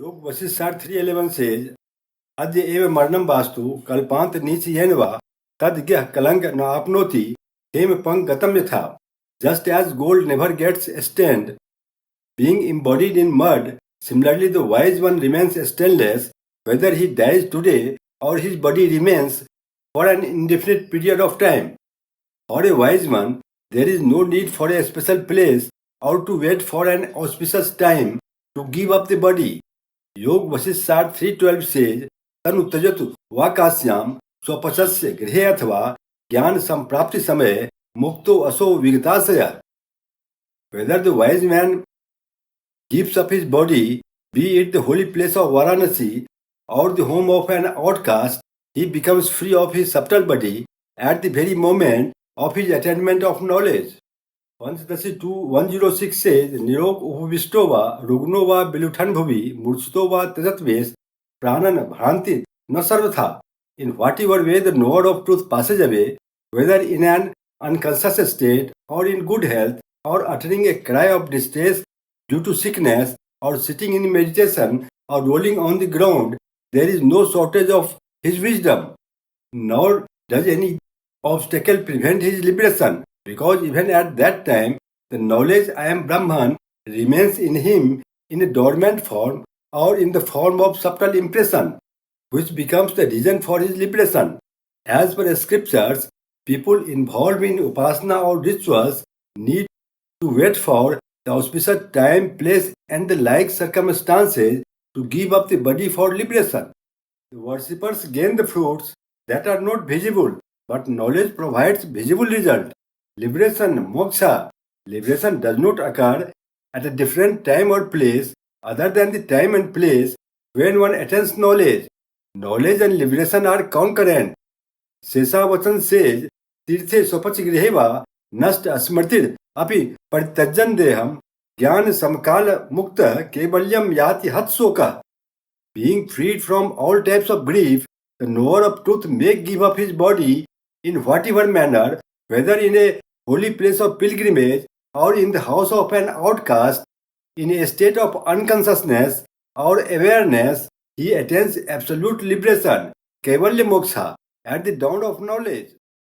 Yog Vasishtha 3:11 says, Adya eva marnam vastu kalpant nichyenva tadgyah kalang naapnoti hem pang gatam yatha. Just as gold never gets stained, being embodied in mud, similarly the wise one remains stainless whether he dies today or his body remains for an indefinite period of time. For a wise one, there is no need for a special place or to wait for an auspicious time to give up the body. Yog Vasishtha 3:12 says, Tanu tajatu vakasyam swapasasya grihe athva jnana samprapti samay mukto aso vigatasaya. Whether the wise man gives up his body, be it the holy place of Varanasi or the home of an outcast, he becomes free of his subtle body at the very moment of his attainment of knowledge. Panchadasi 2:106 says, Nirog upavistova rugnova biluthanbhuvi murchitova tajatves pranan bhranti na sarvatha. In whatever way the knower of truth passes away, whether in an unconscious state or in good health or uttering a cry of distress due to sickness or sitting in meditation or rolling on the ground, there is no shortage of his wisdom, nor does any obstacle prevent his liberation, because even at that time the knowledge I am Brahman remains in him in a dormant form or in the form of subtle impression, which becomes the reason for his liberation. As per scriptures, people involved in upasana or rituals need to wait for the auspicious time, place, and the like circumstances to give up the body for liberation. The worshippers gain the fruits that are not visible, but knowledge provides visible result. Liberation, moksha. Liberation does not occur at a different time or place other than the time and place when one attains knowledge. Knowledge and liberation are concurrent. Sesavachan says, Tirthe swapachigrihe nast asmartir api paritajjan deham jnana samkala mukta kevalyam yati hatsoka. Being freed from all types of grief, the knower of truth may give up his body in whatever manner, whether in a holy place of pilgrimage or in the house of an outcast, in a state of unconsciousness or awareness, he attains absolute liberation, Kaivalya Moksha, at the dawn of knowledge.